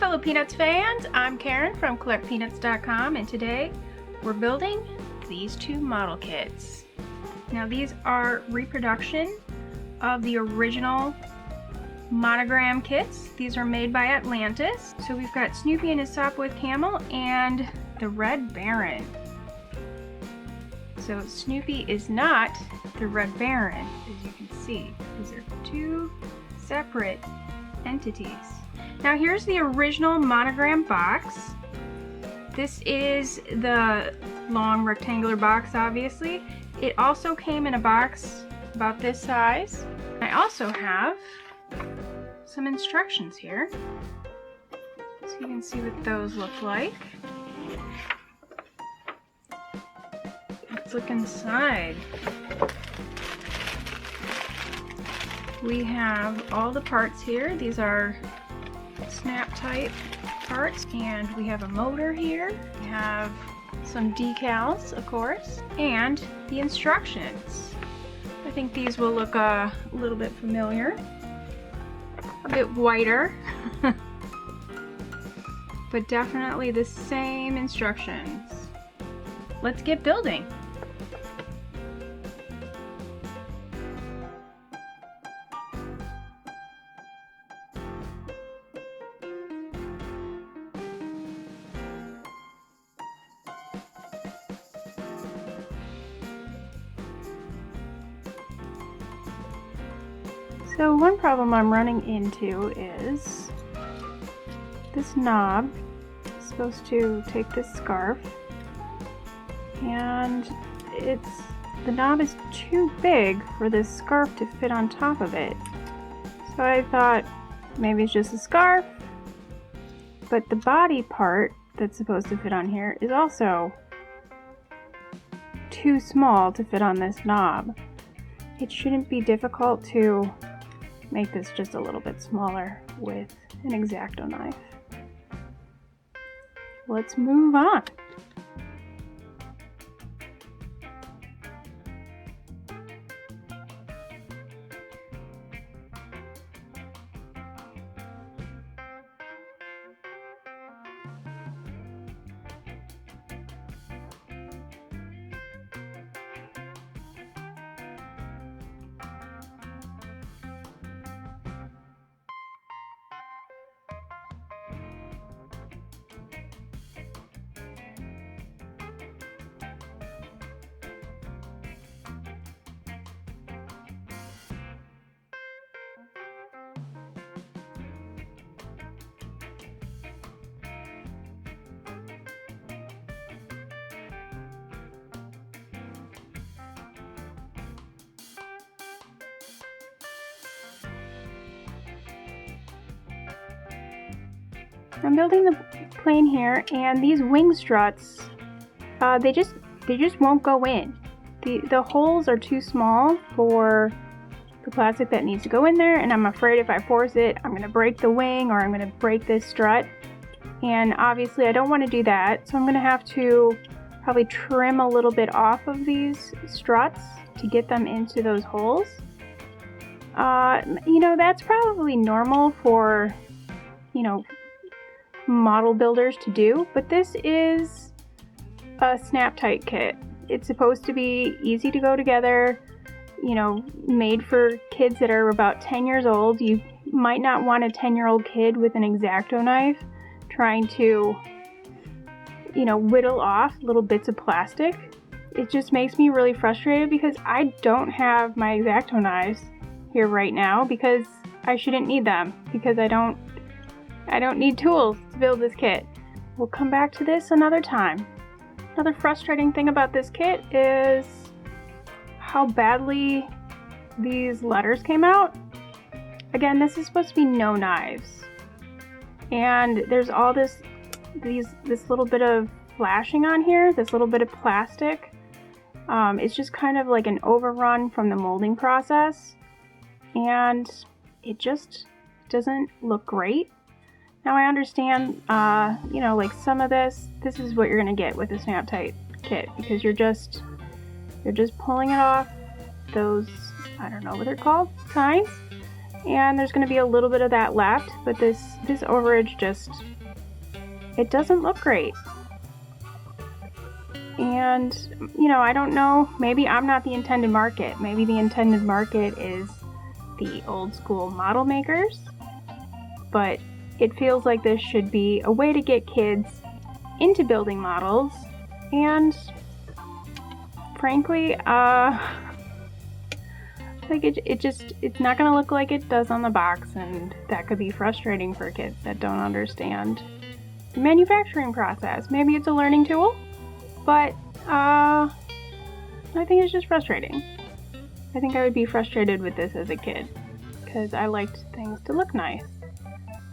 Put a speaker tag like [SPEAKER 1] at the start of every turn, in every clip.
[SPEAKER 1] fellow Peanuts fans, I'm Karen from CollectPeanuts.com, and today we're building these two model kits. Now these are reproduction of the original monogram kits. These are made by Atlantis. So we've got Snoopy and his Sopwith Camel and the Red Baron. So Snoopy is not the Red Baron, as you can see. These are two separate entities. Now here's the original monogram box. This is the long rectangular box, obviously. It also came in a box about this size. I also have some instructions here, so you can see what those look like. Let's look inside. We have all the parts here. These are snap type parts, and we have a motor here. We have some decals, of course, and the instructions. I think these will look a little bit familiar, a bit whiter, but definitely the same instructions. Let's get building. So one problem I'm running into is this knob is supposed to take this scarf, and the knob is too big for this scarf to fit on top of it. So I thought maybe it's just a scarf, but the body part that's supposed to fit on here is also too small to fit on this knob. It shouldn't be difficult to make this just a little bit smaller with an X-Acto knife. Let's move on. I'm building the plane here, and these wing struts, they just won't go in. The holes are too small for the plastic that needs to go in there, and I'm afraid if I force it, I'm going to break the wing or I'm going to break this strut. And obviously I don't want to do that, so I'm going to have to probably trim a little bit off of these struts to get them into those holes. You know, that's probably normal for, you know, model builders to do, but this is a snap tight kit. It's supposed to be easy to go together, you know, made for kids that are about 10 years old. You might not want a 10-year-old kid with an X-Acto knife trying to, you know, whittle off little bits of plastic. It just makes me really frustrated because I don't have my X-Acto knives here right now because I shouldn't need them, because I don't need tools to build this kit. We'll come back to this another time. Another frustrating thing about this kit is how badly these letters came out. Again, this is supposed to be no knives. And there's all this little bit of flashing on here, this little bit of plastic. It's just kind of like an overrun from the molding process. And it just doesn't look great. Now I understand, you know, like some of this is what you're gonna get with a snap tight kit, because you're just pulling it off those, I don't know what they're called, tines, and there's going to be a little bit of that left, but this overage just, it doesn't look great. And, you know, I don't know, maybe I'm not the intended market. Maybe the intended market is the old school model makers, but it feels like this should be a way to get kids into building models, and frankly, like it's not gonna look like it does on the box, and that could be frustrating for kids that don't understand the manufacturing process. Maybe it's a learning tool, but I think it's just frustrating. I think I would be frustrated with this as a kid, because I liked things to look nice,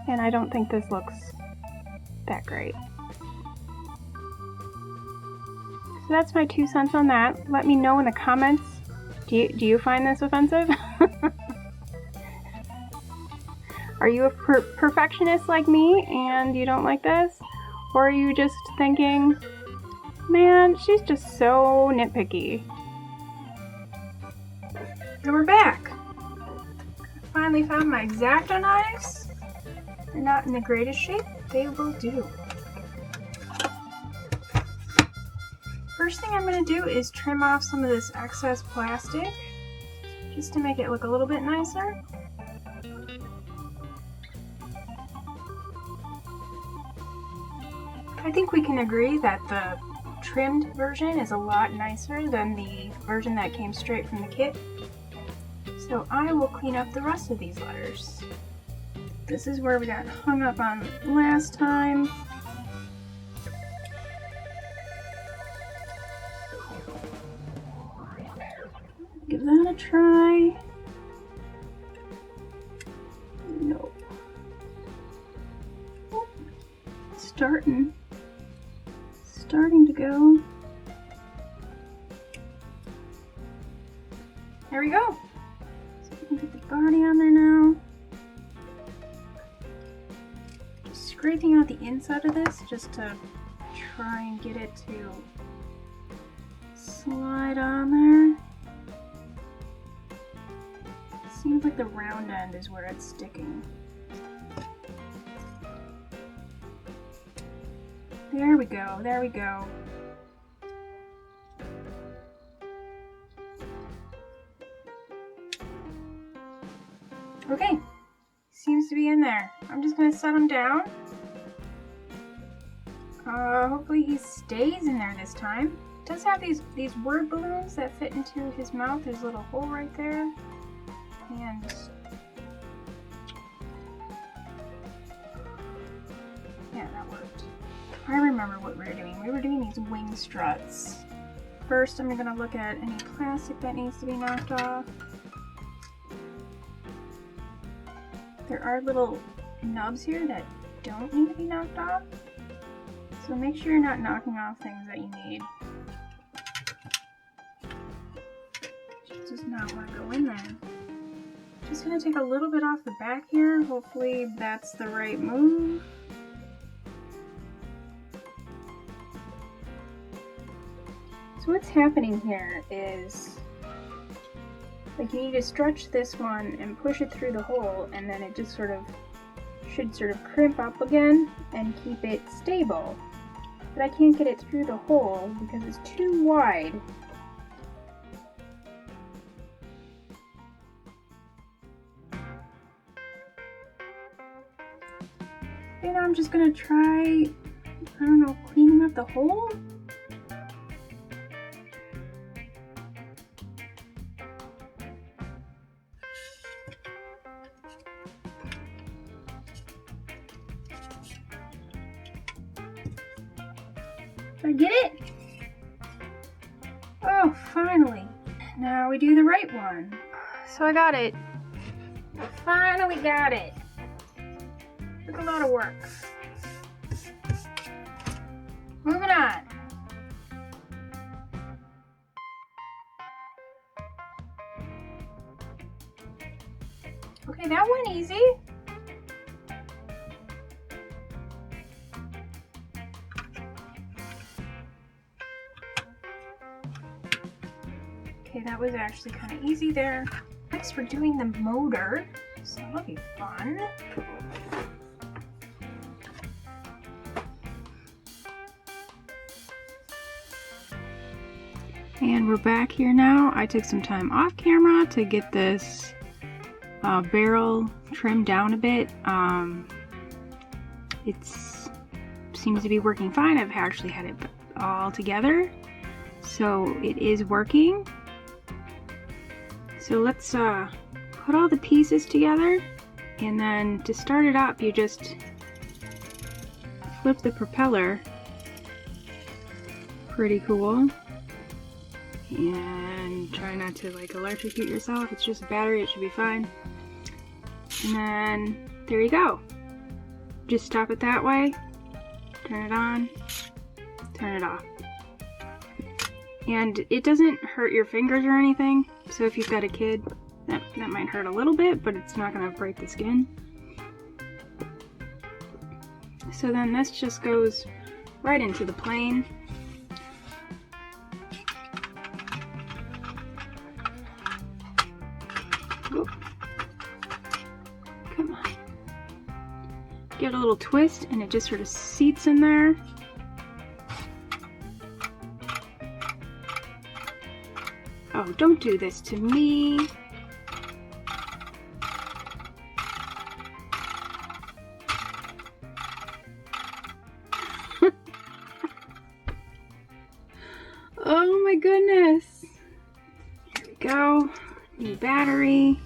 [SPEAKER 1] and I don't think this looks that great. So that's my 2 cents on that. Let me know in the comments. Do you find this offensive? Are you a perfectionist like me and you don't like this? Or are you just thinking, man, she's just so nitpicky? And we're back. I finally found my X-Acto knives. They're not in the greatest shape. They will do. First thing I'm going to do is trim off some of this excess plastic, just to make it look a little bit nicer. I think we can agree that the trimmed version is a lot nicer than the version that came straight from the kit. So I will clean up the rest of these letters. This is where we got hung up on last time. Give that a try. Nope. Starting to go. There we go. So we can get the body on there now. Just scraping out the inside of this just to try and get it to slide on there. Seems like the round end is where it's sticking. There we go, there we go. Okay, seems to be in there. I'm just gonna set him down. Hopefully he stays in there this time. It does have these word balloons that fit into his mouth. There's a little hole right there. And yeah, that worked. I remember what we were doing. We were doing these wing struts. First, I'm gonna look at any plastic that needs to be knocked off. There are little nubs here that don't need to be knocked off. So make sure you're not knocking off things that you need. It does not want to go in there. Just gonna take a little bit off the back here. Hopefully that's the right move. So what's happening here is, like, you need to stretch this one and push it through the hole, and then it just should crimp up again and keep it stable. But I can't get it through the hole because it's too wide. And I'm just gonna try, I don't know, cleaning up the hole? Did I get it? Oh, finally. Now we do the right one. So I got it. I finally got it. Took a lot of work. Moving on. Okay, that went easy. Okay, that was actually kind of easy there. Next, we're doing the motor. So that'll be fun. And we're back here now. I took some time off camera to get this barrel trimmed down a bit. It seems to be working fine. I've actually had it all together, so it is working. So let's put all the pieces together, and then to start it up, you just flip the propeller. Pretty cool. And try not to like electrocute yourself. It's just a battery, it should be fine. And then there you go. Just stop it that way, turn it on, turn it off. And it doesn't hurt your fingers or anything, so if you've got a kid, that might hurt a little bit, but it's not going to break the skin. So then this just goes right into the plane. Oop. Come on. Give it a little twist and it just sort of seats in there. Oh, don't do this to me. Oh my goodness. Here we go. New battery.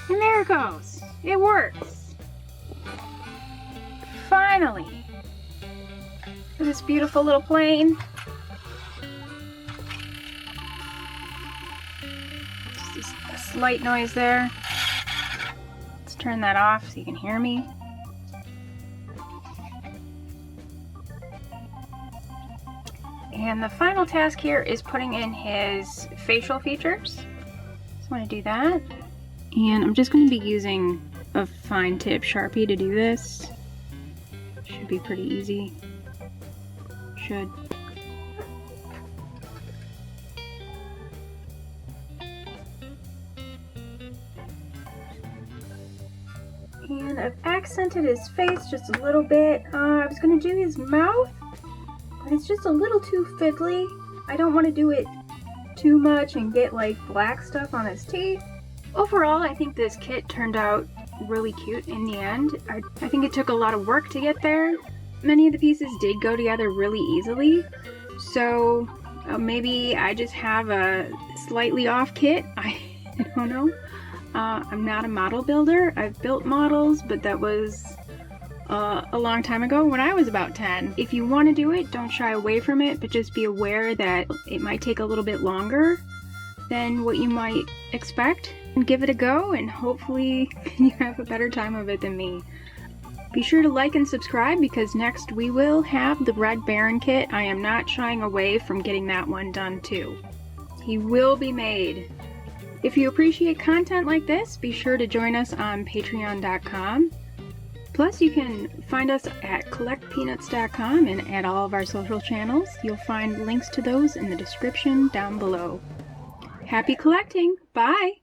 [SPEAKER 1] And there it goes. It works. Finally. For this beautiful little plane. Just a slight noise there. Let's turn that off so you can hear me. And the final task here is putting in his facial features. So I want to do that. And I'm just going to be using a fine tip Sharpie to do this. Should be pretty easy. Should. And I've accented his face just a little bit. I was going to do his mouth, but it's just a little too fiddly. I don't want to do it too much and get like black stuff on his teeth. Overall, I think this kit turned out really cute in the end. I think it took a lot of work to get there. Many of the pieces did go together really easily, so maybe I just have a slightly off kit. I don't know. I'm not a model builder. I've built models, but that was a long time ago when I was about 10. If you want to do it, don't shy away from it, but just be aware that it might take a little bit longer than what you might expect. And give it a go, and hopefully you have a better time of it than me. Be sure to like and subscribe, because next we will have the Red Baron kit. I am not shying away from getting that one done too. He will be made. If you appreciate content like this, be sure to join us on Patreon.com. Plus, you can find us at CollectPeanuts.com and at all of our social channels. You'll find links to those in the description down below. Happy collecting! Bye!